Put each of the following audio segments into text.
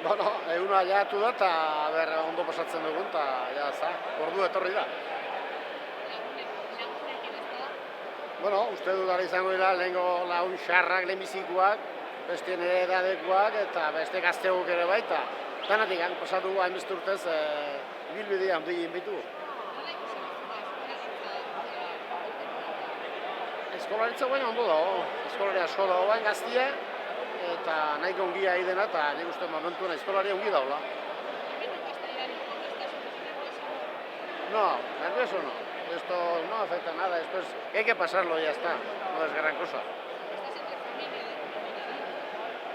Bueno, eguna jatu da eta ondo pasatzen dugun, eta ja, ordu etorri da. Bueno, uste dudara izango dira, lehenko lagun xarrak, lehenbizikoak, beste nire edadekoak eta beste gazteok ere baita. Danatik, pasatu hainbeste urtez, bilbidea handi egin bitu. Eskolaritza guen ondo dago, eskolari asko dago bain gaztia, eta nahiko ongia idena, eta nik uste momentuan eskolari ongi daula. No, nervioso no. Esto no afecta nada, esto es que hay que pasarlo y ya está, no es gran cosa.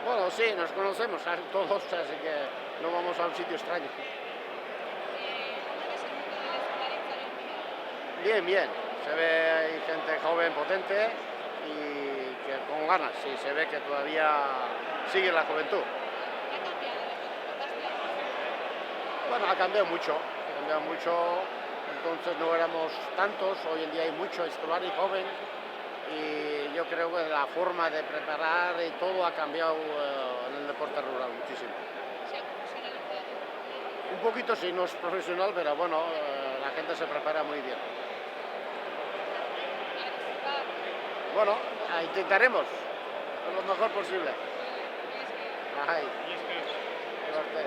Bueno, sí, nos conocemos todos, así que no vamos a un sitio extraño. Bien, bien. Se ve hay gente joven, potente y que con ganas, sí, se ve que todavía sigue la juventud. Bueno, ha cambiado mucho, entonces no éramos tantos, hoy en día hay mucho escolar y joven y yo creo que la forma de preparar y todo ha cambiado en el deporte rural muchísimo. Un poquito sí, no es profesional, pero bueno, la gente se prepara muy bien. Bueno, intentaremos lo mejor posible. Ay, suerte.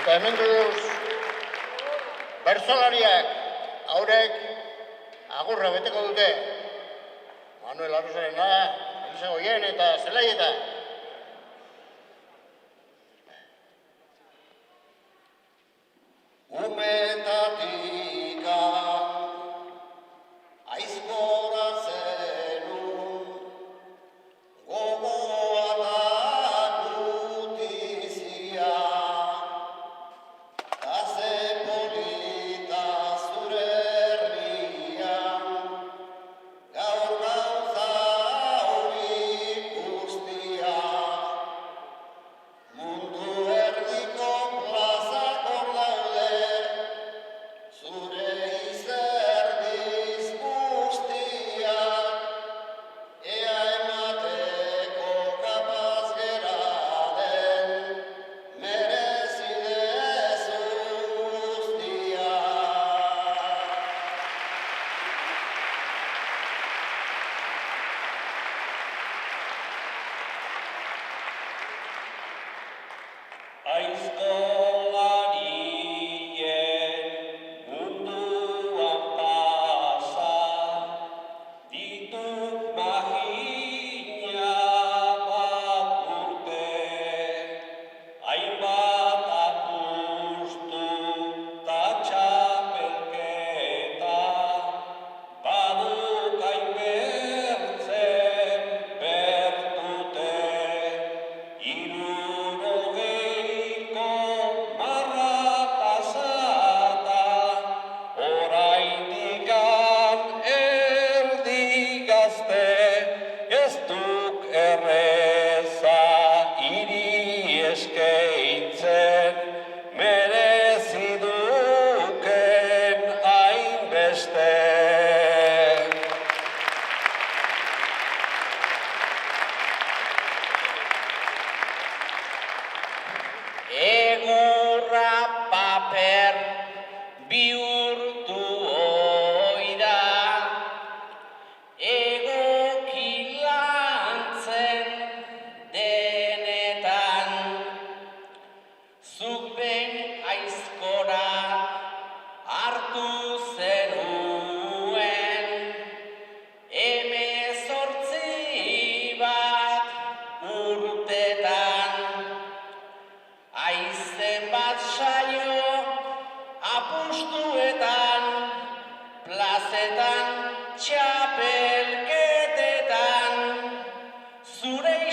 Eta hemen duz, bertsolariak haurek agurra beteko dute. Manuel Arrozarena, Elisa Goien eta Zelaieta.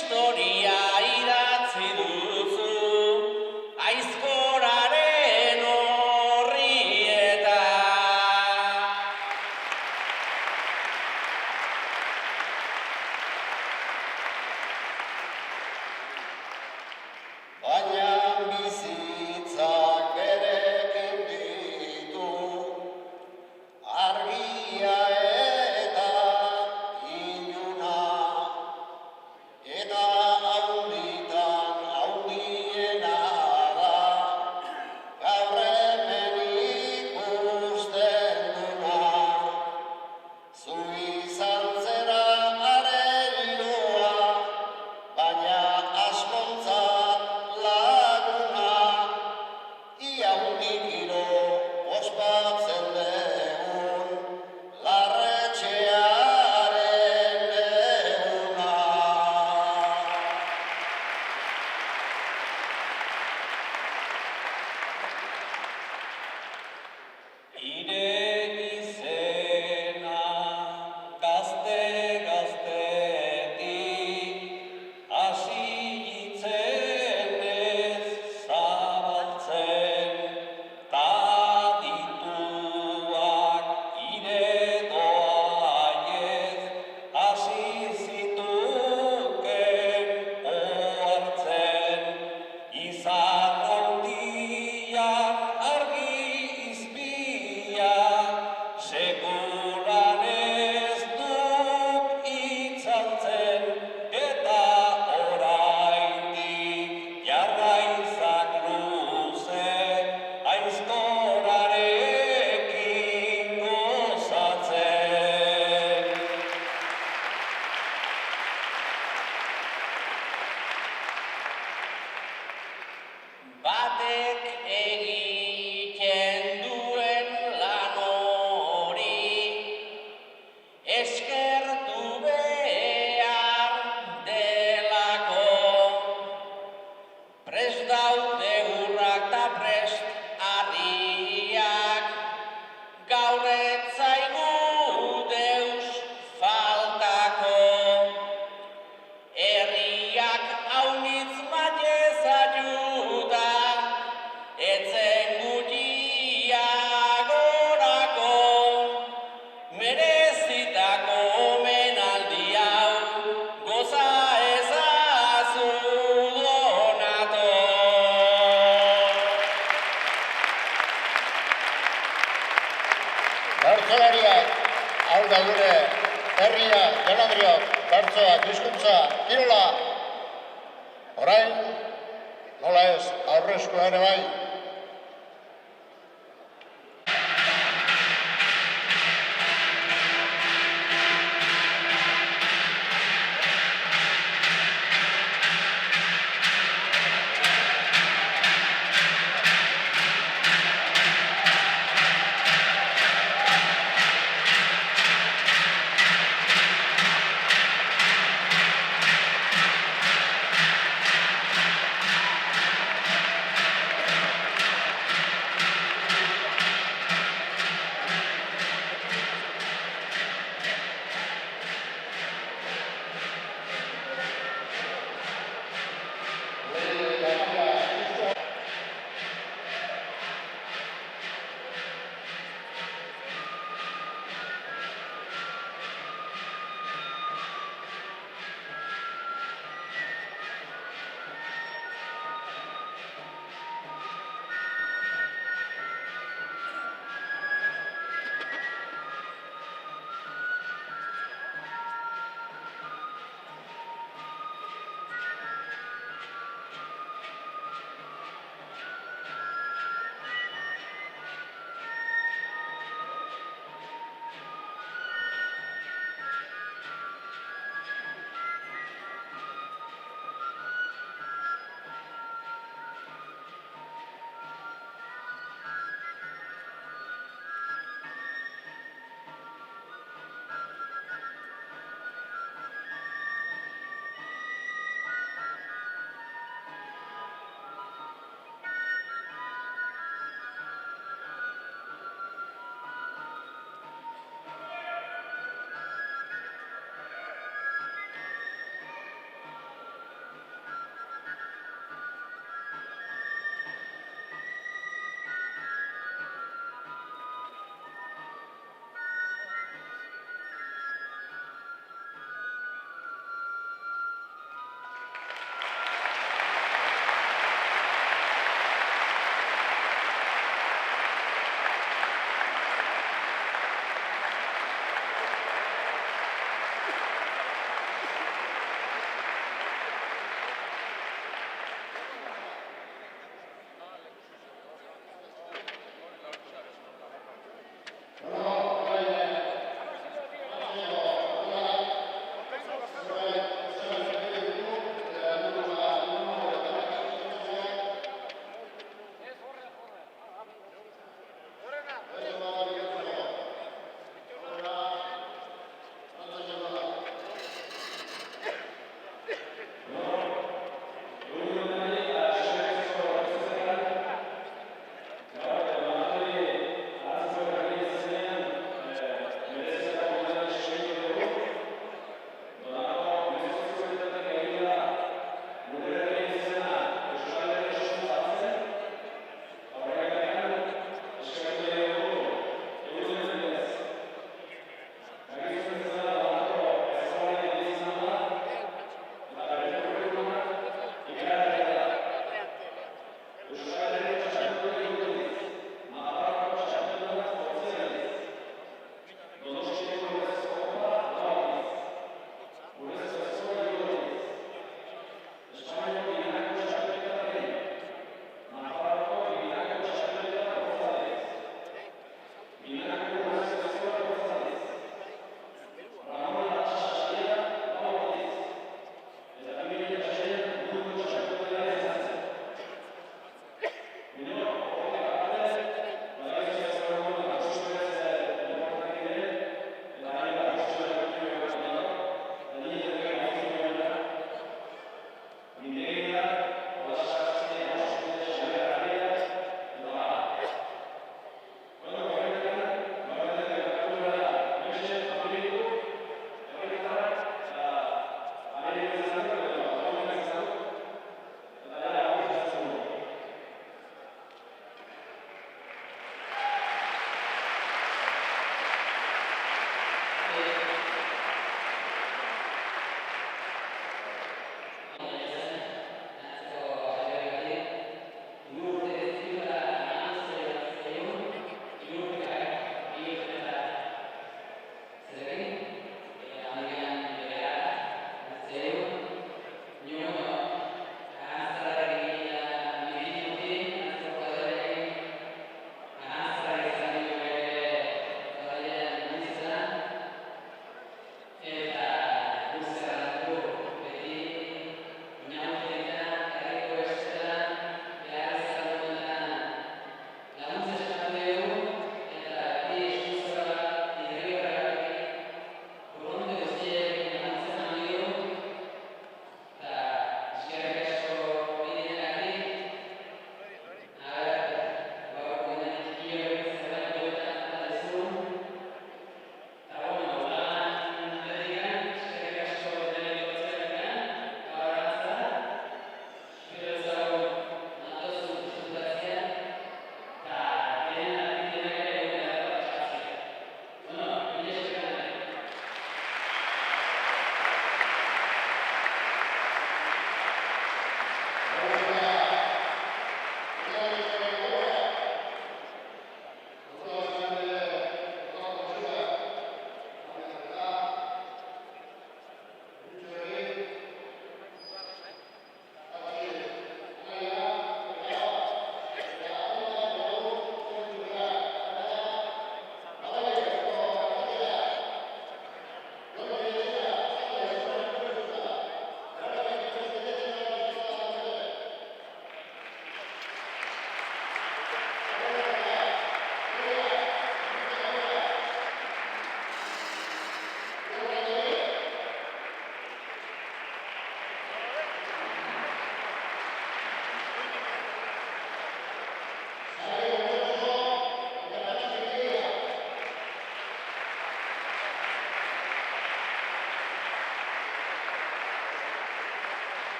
historia idatzi duzu, aizkoraren horrietan. Baina bizitzak berekin ditu, argia eta iluna, eta haunditan haundiena da, gaur hemen ikusten duna. Zu izan zera arerioa, baina askontzat laguna, ia unikiro ospatzen degun, larretxearen eguna. Ire izena gazte-gaztetik hasi itzenez zabaltzen, ta dituak ire doaiez hasi zituken ohartzen, izar handian argi izpia, sekulan ez duk itzaltzen, eta oraindik jarraizak luze, aizkorarekin gozatzen. Batek egiten duen lan hori eskertu behar delako. Prest daude urrak ta prest harriak, gaur ez zaigu deus faltako. Herriak haunitz batez ajuda, etzen gutiagorako, merezitako omenaldi hau, goza ezazu donato. Bertsolariak, hau da gure herria, jaladriok, bertsoak, hizkuntza, kirola. Orain, nola ez, aurrezkoa ere bai.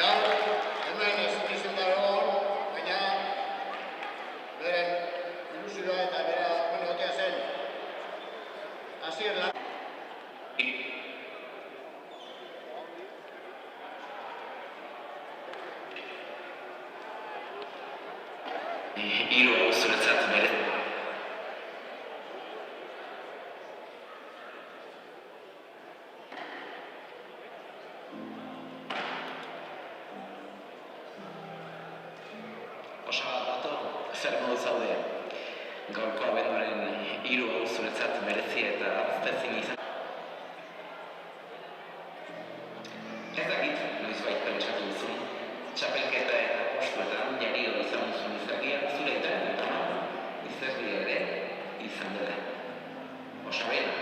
Gaur, hemen ezin da egon, baina beren ilusioa eta bera egotea zen. Asier lan. Hiru hau zuretzat bere. Osa bato, zer modu zaude? Gaurko abenduaren hiru hau zuretzat berezi eta aztezin izan. Ez dakit, noizbait pentsatu duzun, txapelketa eta postuetan jario izan duzun izakia zure eta izerri ere izan dela. Osabena,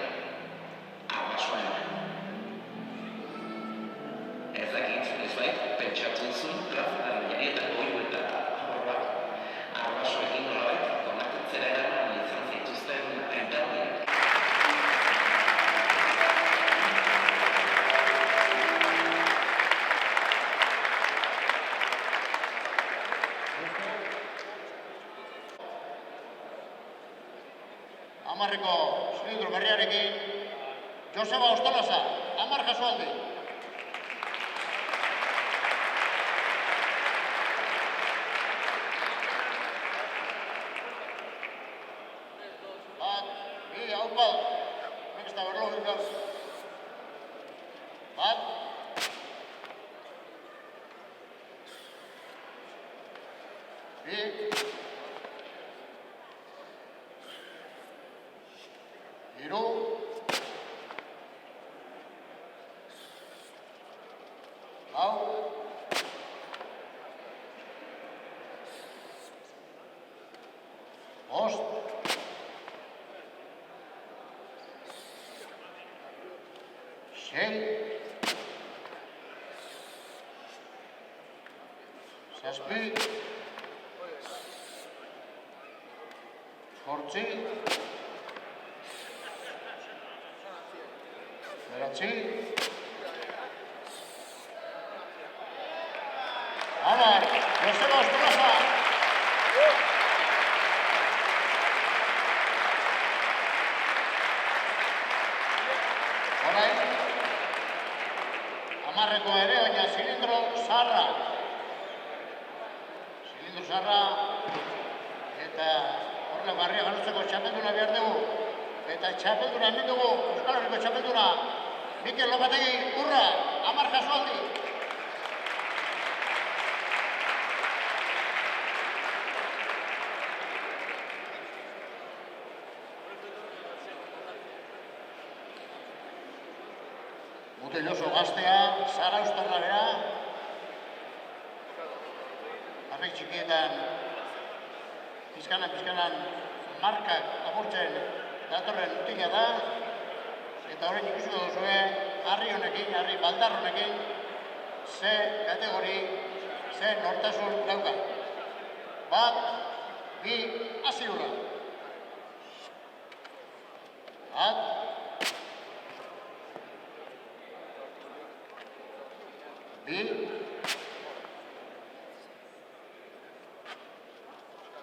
abasoena. Ez dakit, noizbait pentsatu duzun plazetan jarietako hiru eta horrak abasoekin nolabait konaktzera eraman izan zituzten entardiak. Amarreko zilindro berriarekin, Joseba Ostolaza, 10 jasoaldi. Bat, bi, hau bat, nik ez da berlo gikaz. Bat, bi, hiru, lau, bost, sei, zazpi, zortzi, bederatzi, hamar, Joseba Ostolaza. Orain, 10 ere, baina zilindro zaharra. Zilindro zaharra, eta horrela barria ganutzeko txapelduna behar dugu. Eta txapelduna hemen dugu, Euskal Herriko txapelduna. Mikel Lopategi, urra, 10 jasoaldi. Mutilloso gaztea, Sara Ustarra bera. Arrek txikietan, pizkanan markak apurtzen datorren mutila da. Eta horrein ikusiko duzue, harri honekin, harri baldar honekin, ze kategori, ze nortasun dauka. Bat, bi, hasi hurra. Bat, bi,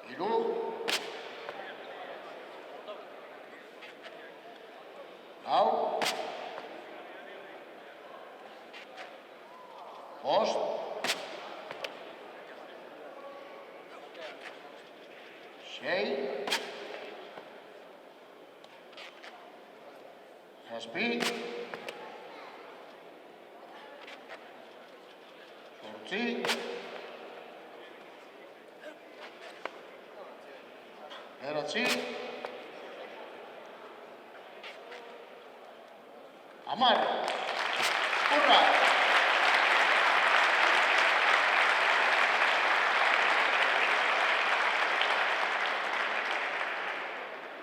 hiru, lau, bost, sei, zazpi, zortzi, bederatzi, 10. Hurra!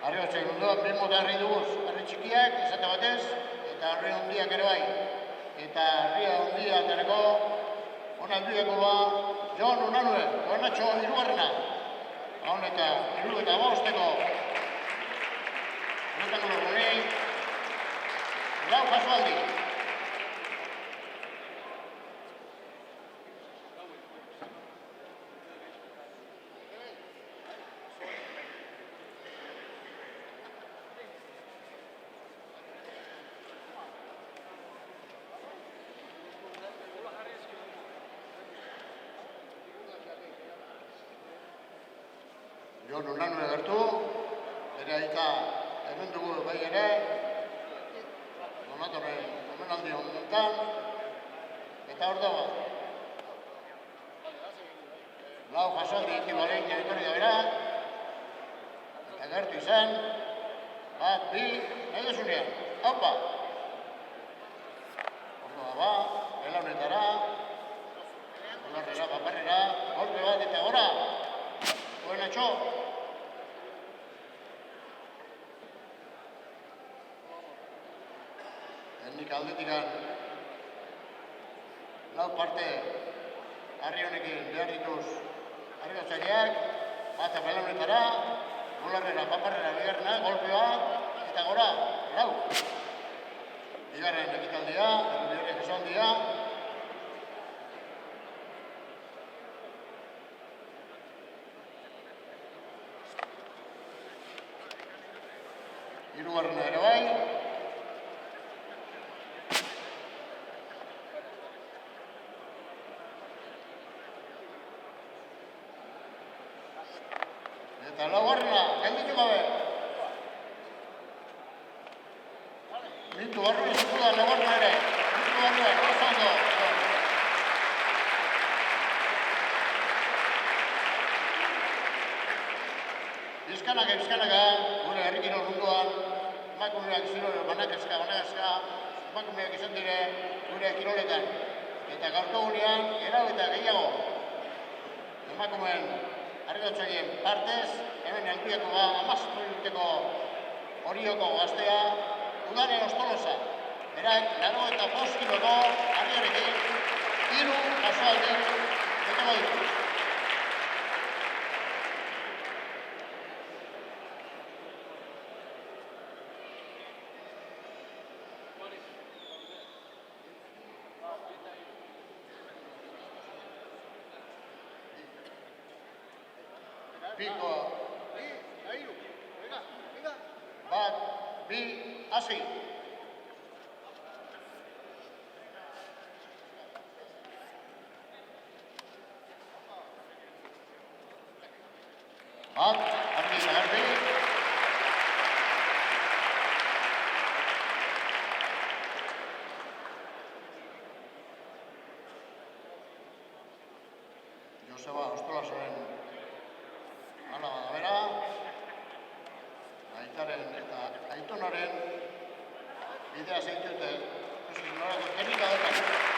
Harri hotxek munduan, bi mota harri duguz, harri txikiak, izate batez, eta harri hondiak ere bai. Eta harri hondiak ereko, hona aldueko ba, Jon Unanue, Juanatxo Irugarrena. Hon eta Iru eta Bosteko. Honetako lorgonei, lau jasoaldi. Jon Unanue gertu, bere aita hemen dugu bai ere, Donatoren omenaldi honetan, eta hor dago. Lau jasaldi ekibalek etorri da bera, eta gertu izan, bat, bi, nahi desunean, haupa! Ordo da ba, belaunetara, olarrera, paparrera, golpe bat eta gora! Buen atxo! Teknika aldetikan lau parte harri honekin behar dituz harri-gatzaileak, bat belaunetara, olarrera, paparrera, bigarrena, golpe bat eta gora, lau! Bigarren ekitaldia, bigarren jasaldia. Hirugarrena ere bai. Eta laugarrena, gelditu gabe. Mintu barru izutu da laugarrena ere. Mintu barru, oso ondo. Bizkanaka, gure herrikiro munduan, emakumeak ziren banakazka, emakumeak izan dire gure kiroletan. Eta gaurko gunean, erau eta gehiago. Emakumeen harri-gatzaileen partez, hemen helbiako ba, 17 urteko Orioko gaztea, Udare Ostolosa. Berak, 95 kiloko harriarekin, 3 jasoaldi beteko ditu. Piko, bat, bi, hasi. Bat, argi eta garbi. Joseba Ostolasaren alaba da bera, aitaren eta aitonaren bidea zeitute, norako teknika dut.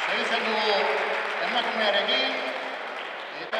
Segitzen dugu emakumearekin, eta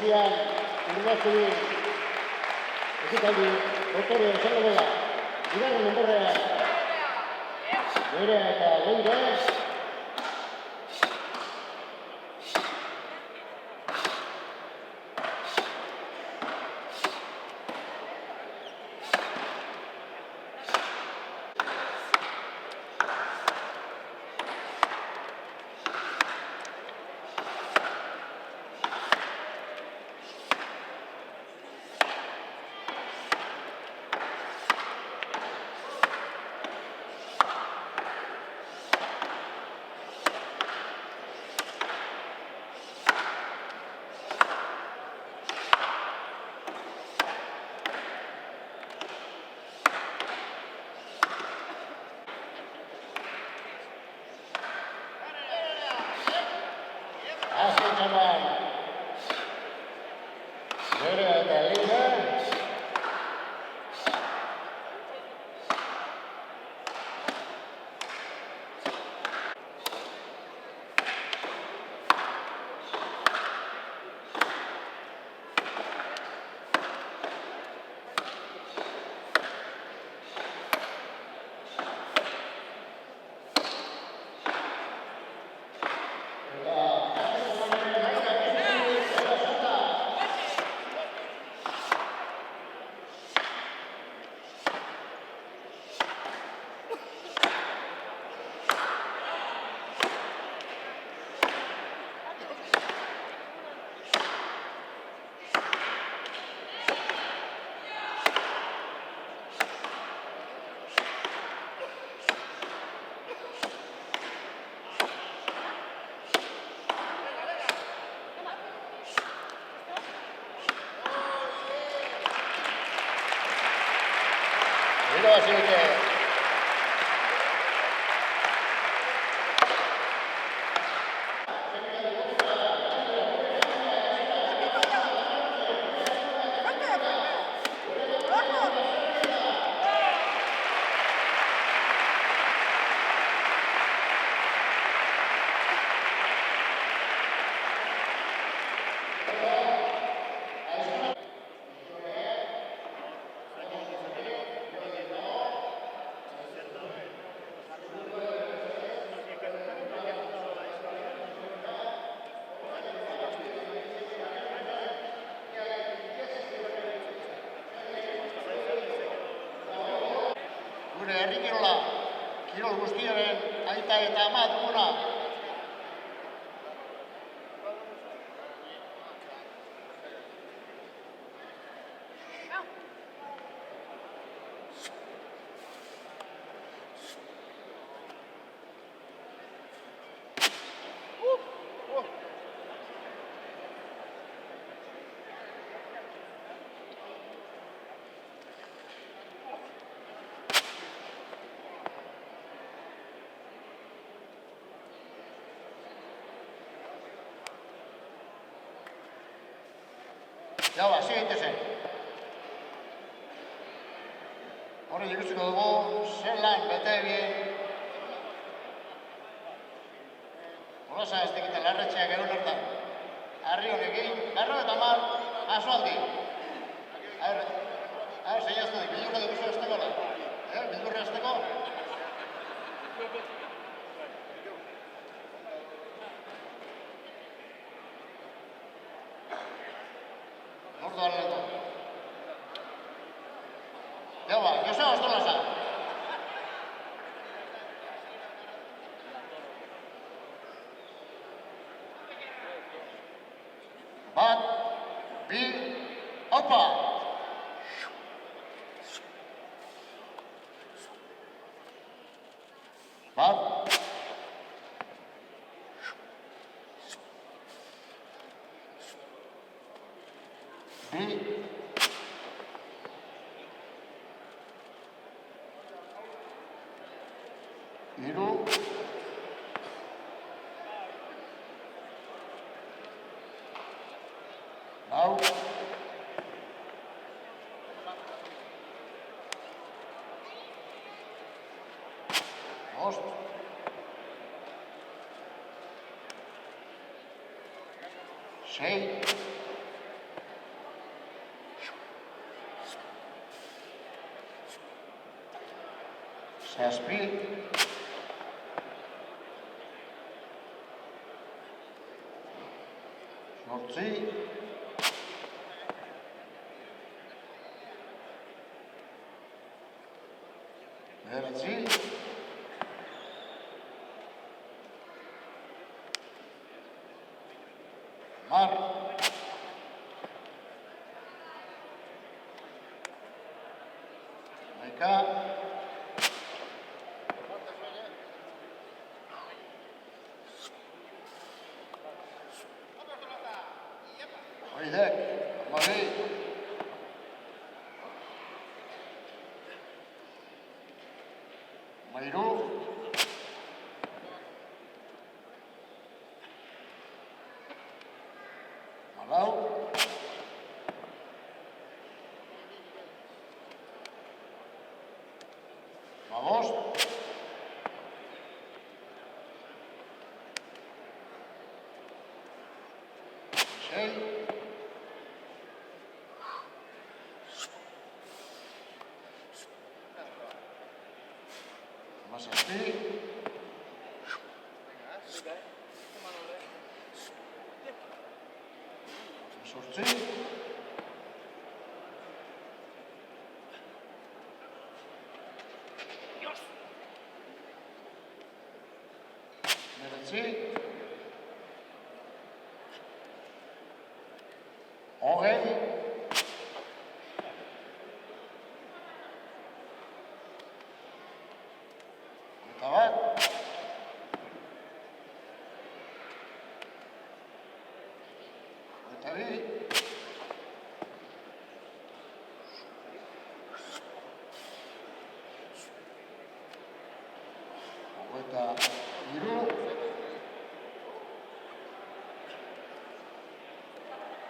Urrian, Urdazubi, ekitaldi, botorio izango dela. Bigarren denborrean, Nerea eta Leire. Azken txaman, Nerea eta Leire. Gero hasi dute. Gure herri kirola, kirol guztiaren aita eta ama duguna. Jau, hasi gaitezen. Horre ikusiko dugu, zer lan bete bien. Holosa ez dikita larretxeak egun hartan. Harri honekin, 50 asoaldi. Zein azte dik, bildurra dugu azteko da. Bildurra azteko. Gordo alento. Jaba, Joseba Ostolaza. Bat, bi, opa! Bat, bi, hiru, lau, bost, sei, Zazpi. Zortzi. Bederatzi. Mar. Hamaika. Hoidek. Hamabi. Hamairu. Hamalau. Hamabost. Sei. Hamazazpi. Zortzi. Hemeretzi. Hogei. Hogeita bat. Hogeita bi. Hogeita hiru.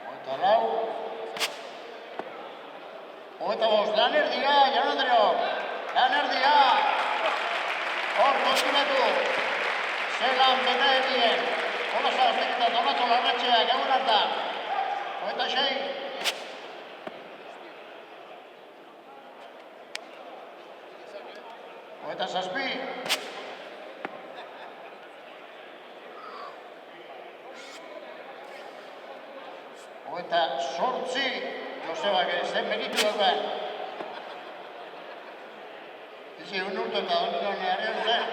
Hogeita lau. Hogeita bost. Lan erdia, Jaun Andreok. Lan erdia. Hor konturatu. Zelan bete dien. Hola zaztik eta tomatu larratxeak egun hartan. Hogeita sei. Hogeita zazpi. Hogeita zortzi. Josebak zen meritu dauken. Izi, un urte eta donikon eharrian zen.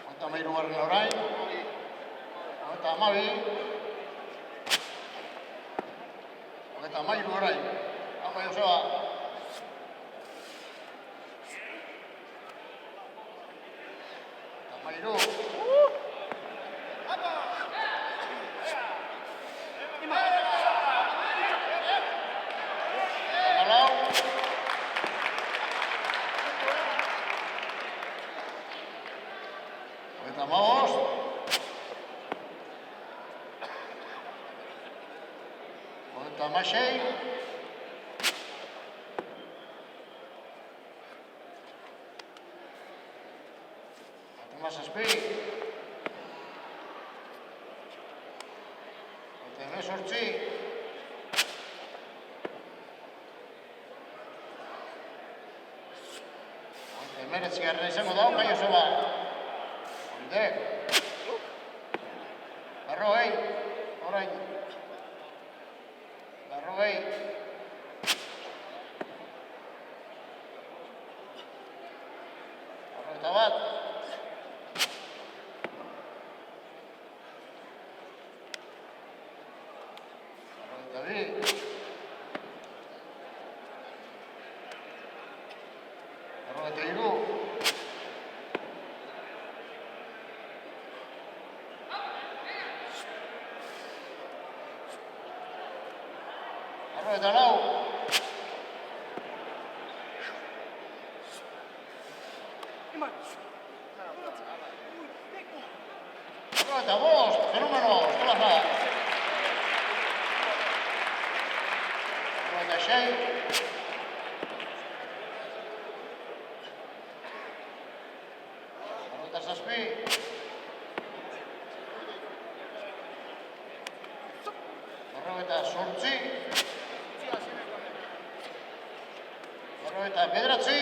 Hogeita hamairugarren orain. Hogeita hamabi. Hogeita hamairu orain. Apa Joseba. Hogeita hamairu. Hamalau. Hogeita hamabost. Hogeita hamasei. Hamazazpi. Hogeita hemezortzi. Hogeita hemeretzigarrena izango da, bai Joseba. Hoidek. Berrogei. Orain. Berrogei. Berrogeita bat. Berrogeita bi. Berrogeita hiru. Berrogeita lau. Berrogeita bost. Fenomeno. Estolaza. Berrogeita sei. Eta bederatzi,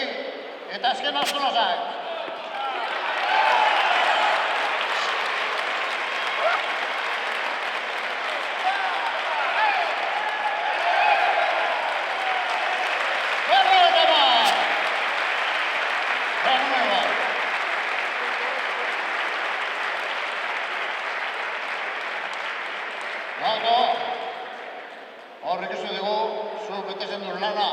eta azken Astolasak. Horrek izu dugu, zu betezen duen lana.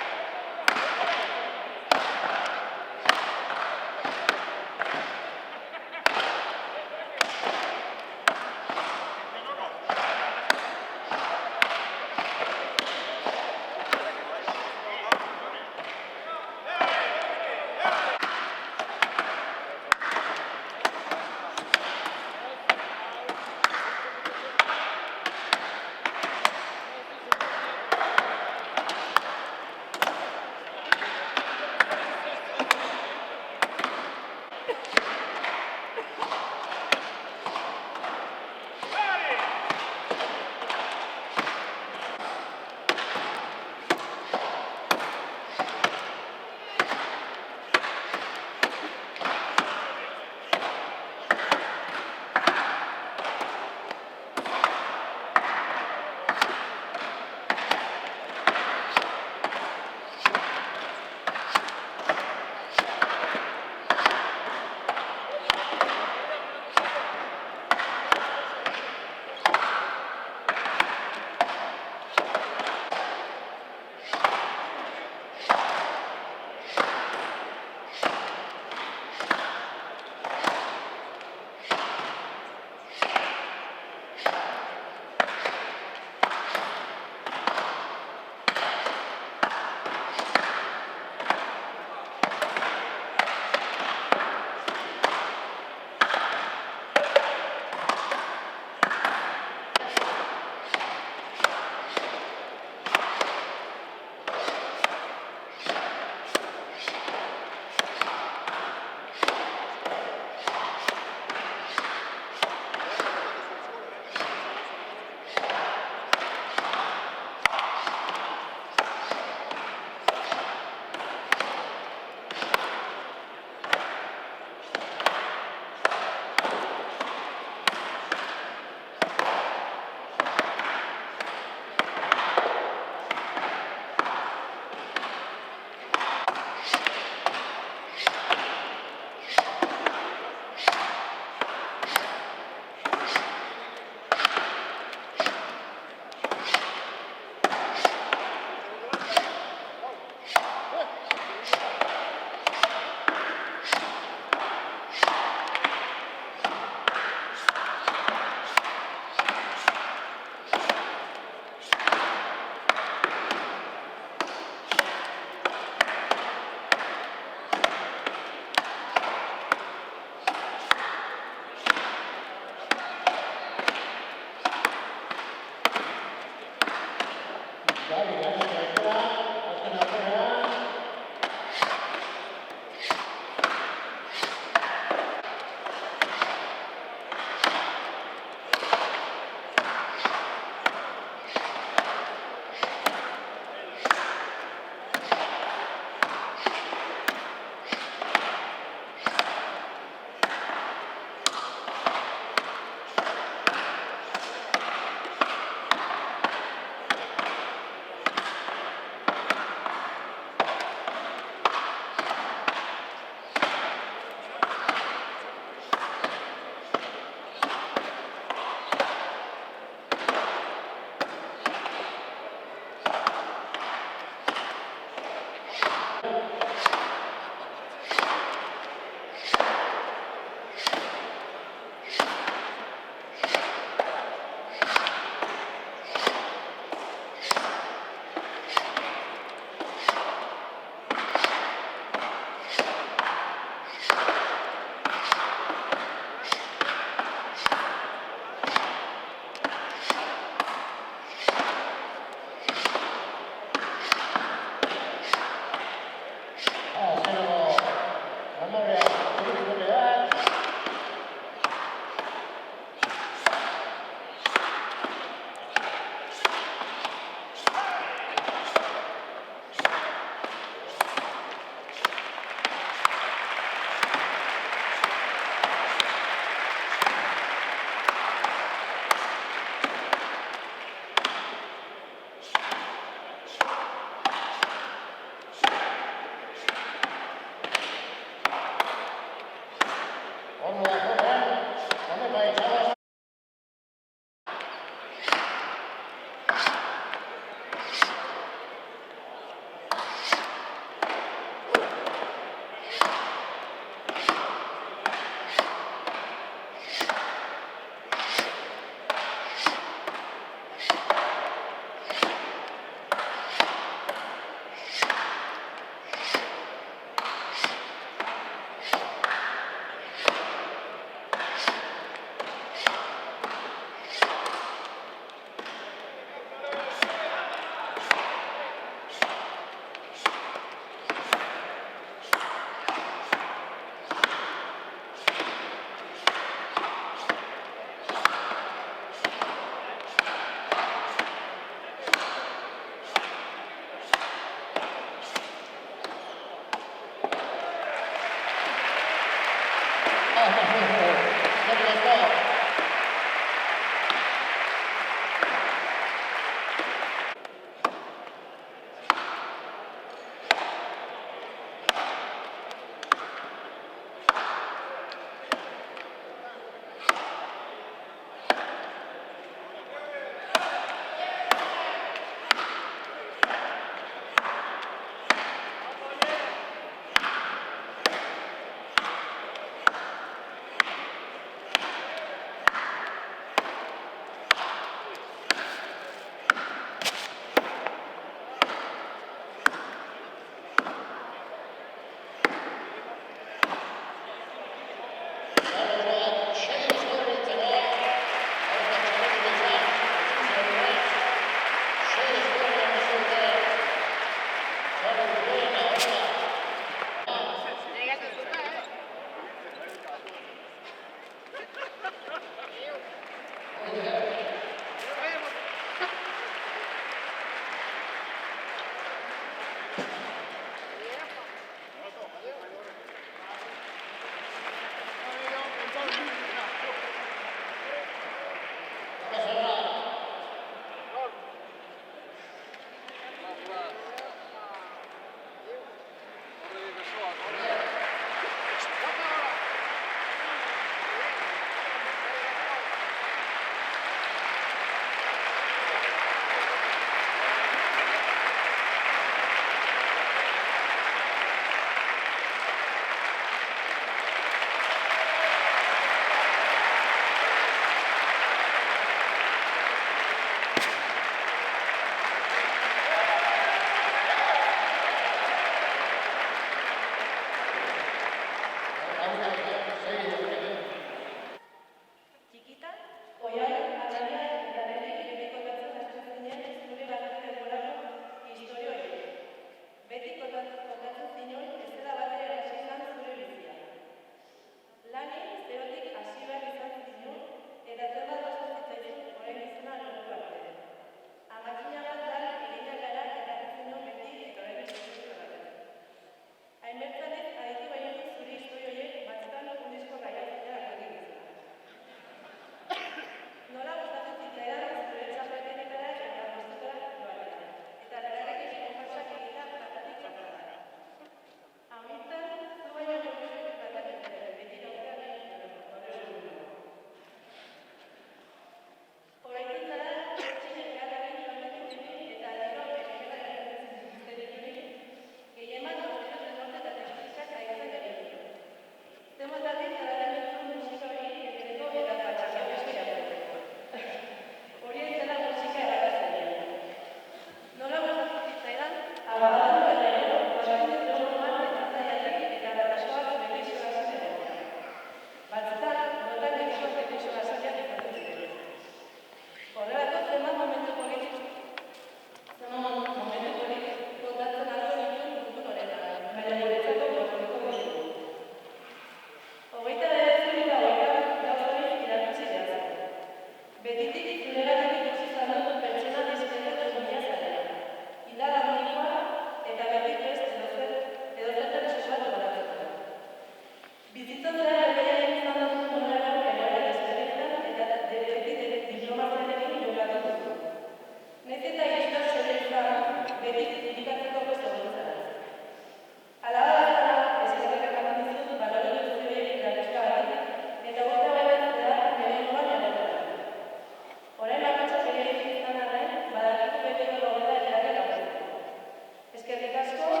Eskerrik asko.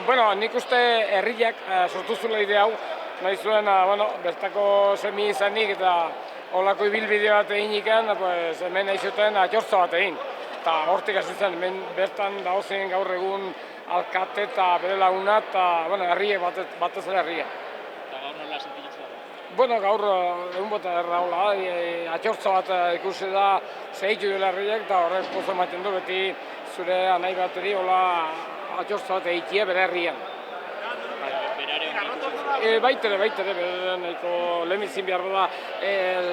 Bueno, nik uste herriak sortu zula ide hau, nahi zuen, bertako semi izanik eta holako ibilbide bat egin ikan, pues, hemen nahi zuten atxortza bat egin. Eta hortik hasi zen, hemen bertan dagozen gaur egun alkate eta bere laguna eta herriek batez ere herriak. Eta gaur nola sentitzen da? Bueno, gaur egun bota erraula, atxortza bat ikusi da zehitu dela herriak eta horrek pozo ematen du beti zure anai bateri hola atxortza bat egitea bere herrian. Baitere, bere nahiko lehenbizin behar da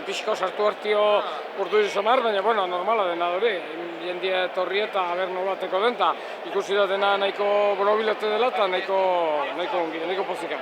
pixko sartu hartio urdu izomar, baina normala dena hori. Jendia etorri eta haber nolateko den, eta ikusi da dena nahiko borobilote dela eta nahiko pozika.